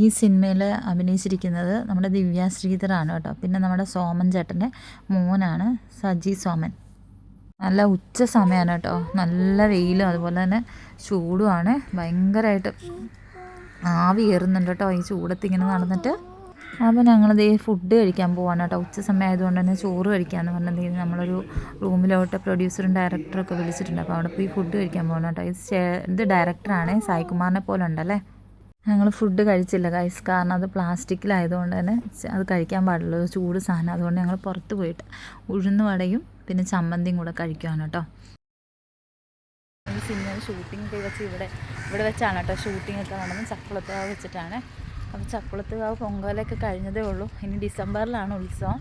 ഈ സിനിമയിൽ അഭിനയിച്ചിരിക്കുന്നത് നമ്മുടെ ദിവ്യ ശ്രീധറാണ് കേട്ടോ. പിന്നെ നമ്മുടെ സോമൻ ചേട്ടൻ്റെ മോനാണ് സജി സോമൻ. നല്ല ഉച്ച സമയമാണ് കേട്ടോ. നല്ല വെയിലും അതുപോലെ തന്നെ ചൂടുമാണ്. ഭയങ്കരമായിട്ട് ആവി കയറുന്നുണ്ട് കേട്ടോ ഈ ചൂടത്ത് ഇങ്ങനെ നടന്നിട്ട്. അപ്പോൾ ഞങ്ങളിത് ഫുഡ് കഴിക്കാൻ പോവാണ് കേട്ടോ. ഉച്ച സമയം ആയതുകൊണ്ട് തന്നെ ചോറ് കഴിക്കാമെന്ന് പറഞ്ഞത് നമ്മളൊരു റൂമിലോട്ട് പ്രൊഡ്യൂസറും ഡയറക്ടറൊക്കെ വിളിച്ചിട്ടുണ്ട്. അപ്പോൾ അവിടെ പോയി ഫുഡ് കഴിക്കാൻ പോകണം കേട്ടോ. ഇത് ഡയറക്ടറാണ്, സായികുമാറിനെ പോലെ ഉണ്ടല്ലേ. ഞങ്ങൾ ഫുഡ് കഴിച്ചില്ല ഗൈസ്, കാരണം അത് പ്ലാസ്റ്റിക്കിലായതുകൊണ്ട് തന്നെ അത് കഴിക്കാൻ പാടില്ല, ചൂട് സാധനം. അതുകൊണ്ട് ഞങ്ങൾ പുറത്ത് പോയിട്ട് ഉഴുന്ന് വടയും പിന്നെ ചമ്മന്തിയും കൂടെ കഴിക്കുകയാണ് കേട്ടോ. ഈ സിനിമയിൽ ഷൂട്ടിംഗ് വെച്ച് ഇവിടെ വെച്ചാണ് കേട്ടോ ഷൂട്ടിംഗ് ഒക്കെ നടന്നത്. ചക്കുളത്തുകാവ് വെച്ചിട്ടാണ്. അപ്പോൾ ചക്കുളത്തുകാവ് പൊങ്കാലൊക്കെ കഴിഞ്ഞതേ ഉള്ളൂ. ഇനി ഡിസംബറിലാണ് ഉത്സവം.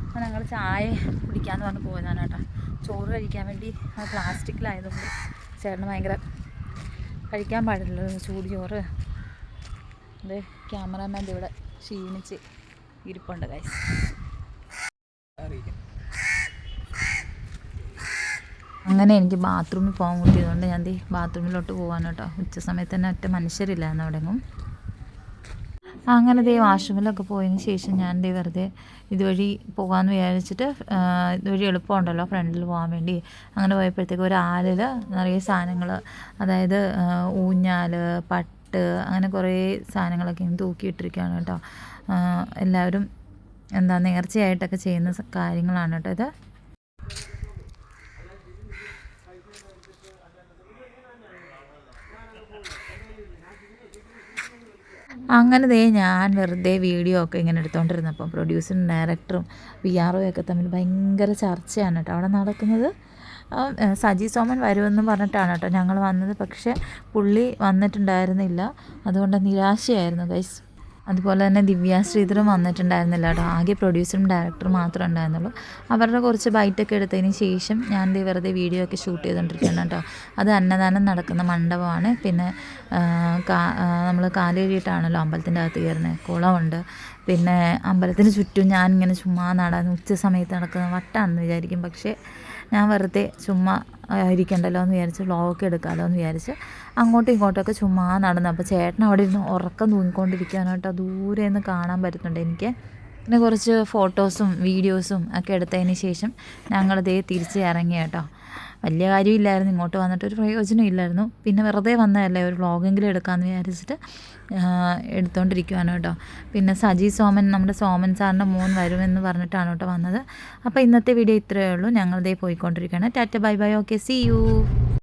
അപ്പോൾ ഞങ്ങൾ ചായ കുടിക്കാമെന്ന് പറഞ്ഞ് പോയതാണ് കേട്ടോ. ചോറ് കഴിക്കാൻ വേണ്ടി അത് പ്ലാസ്റ്റിക്കിലായതുകൊണ്ട് ചേട്ടന് ഭയങ്കര കഴിക്കാൻ പാടില്ലല്ലോ ചൂട് ചോറ്. അത് ക്യാമറാമാൻ്റെ ഇവിടെ ക്ഷീണിച്ച് ഇരിപ്പുണ്ട് ഗൈസ്. അങ്ങനെ എനിക്ക് ബാത്റൂമിൽ പോകാൻ കൂട്ടിയതുകൊണ്ട് ഞാൻ ബാത്റൂമിലോട്ട് പോകാൻ കേട്ടോ. ഉച്ച സമയത്ത് തന്നെ ഒറ്റ മനുഷ്യരില്ലായിരുന്നു അവിടെങ്ങും. അങ്ങനെ വാഷ്റൂമിലൊക്കെ പോയതിന് ശേഷം ഞാൻ വെറുതെ ഇതുവഴി പോകാമെന്ന് വിചാരിച്ചിട്ട്, ഇതുവഴി എളുപ്പമുണ്ടല്ലോ ഫ്രണ്ടിൽ പോകാൻ വേണ്ടി. അങ്ങനെ പോയപ്പോഴത്തേക്ക് ഒരു ആലിൽ നിറയെ സാധനങ്ങൾ, അതായത് ഊഞ്ഞാൽ, പട്ട്, അങ്ങനെ കുറേ സാധനങ്ങളൊക്കെ തൂക്കിയിട്ടിരിക്കുകയാണ് കേട്ടോ. എല്ലാവരും നേർച്ചയായിട്ടൊക്കെ ചെയ്യുന്ന കാര്യങ്ങളാണ് കേട്ടോ ഇത്. അങ്ങനെ ഞാൻ വെറുതെ വീഡിയോ ഒക്കെ ഇങ്ങനെ എടുത്തുകൊണ്ടിരുന്നപ്പോൾ പ്രൊഡ്യൂസറും ഡയറക്ടറും PR ഒക്കെ തമ്മിൽ ഭയങ്കര ചർച്ചയാണ് കേട്ടോ അവിടെ നടക്കുന്നത്. സജി സോമൻ വരുമെന്ന് പറഞ്ഞിട്ടാണ് കേട്ടോ ഞങ്ങൾ വന്നത്. പക്ഷേ പുള്ളി വന്നിട്ടുണ്ടായിരുന്നില്ല. അതുകൊണ്ട് നിരാശയായിരുന്നു ഗൈസ്. അതുപോലെ തന്നെ ദിവ്യ ശ്രീധറും വന്നിട്ടുണ്ടായിരുന്നില്ല കേട്ടോ. ആകെ പ്രൊഡ്യൂസറും ഡയറക്ടറും മാത്രമേ ഉണ്ടായിരുന്നുള്ളൂ. അവരുടെ കുറച്ച് ബൈറ്റൊക്കെ എടുത്തതിന് ശേഷം ഞാൻ വെറുതെ വീഡിയോ ഒക്കെ ഷൂട്ട് ചെയ്തുകൊണ്ടിരിക്കുകയാണ് കേട്ടോ. അത് അന്നദാനം നടക്കുന്ന മണ്ഡപമാണ്. പിന്നെ നമ്മൾ കാല് കഴുകിയിട്ടാണല്ലോ അമ്പലത്തിൻ്റെ അകത്ത് കയറുന്നത്. കുളമുണ്ട്. പിന്നെ അമ്പലത്തിന് ചുറ്റും ഞാനിങ്ങനെ ചുമ്മാ നടന്ന് ഉച്ച സമയത്ത് നടക്കുന്ന വട്ടാണെന്ന് വിചാരിക്കും. പക്ഷേ ഞാൻ വെറുതെ ചുമ്മാ ഇരിക്കണ്ടല്ലോ എന്ന് വിചാരിച്ച് വ്ളോഗൊക്കെ എടുക്കാമല്ലോ എന്ന് വിചാരിച്ച് അങ്ങോട്ടും ഇങ്ങോട്ടുമൊക്കെ ചുമ്മാ നടന്നു. അപ്പോൾ ചേട്ടൻ അവിടെ ഇരുന്ന് ഉറക്കം തൂങ്ങിക്കൊണ്ടിരിക്കാനായിട്ട് ദൂരെ നിന്ന് കാണാൻ പറ്റുന്നുണ്ട് എനിക്ക്. പിന്നെ കുറച്ച് ഫോട്ടോസും വീഡിയോസും ഒക്കെ എടുത്തതിന് ശേഷം ഞങ്ങളിതേ തിരിച്ച് ഇറങ്ങി കേട്ടോ. വലിയ കാര്യമില്ലായിരുന്നു, ഇങ്ങോട്ട് വന്നിട്ട് ഒരു പ്രയോജനം ഇല്ലായിരുന്നു. പിന്നെ വെറുതെ വന്നതല്ലേ, ഒരു വ്ളോഗെങ്കിലും എടുക്കാമെന്ന് വിചാരിച്ചിട്ട് എടുത്തുകൊണ്ടിരിക്കുകയാണ് കേട്ടോ. പിന്നെ സജി സോമൻ, നമ്മുടെ സോമൻ സാറിൻ്റെ മോൻ വരുമെന്ന് പറഞ്ഞിട്ടാണ് കേട്ടോ വന്നത്. അപ്പോൾ ഇന്നത്തെ വീഡിയോ ഇത്രയേ ഉള്ളൂ. ഞങ്ങളിതേ പോയിക്കൊണ്ടിരിക്കുകയാണ്. Tata bye bye, okay, see U.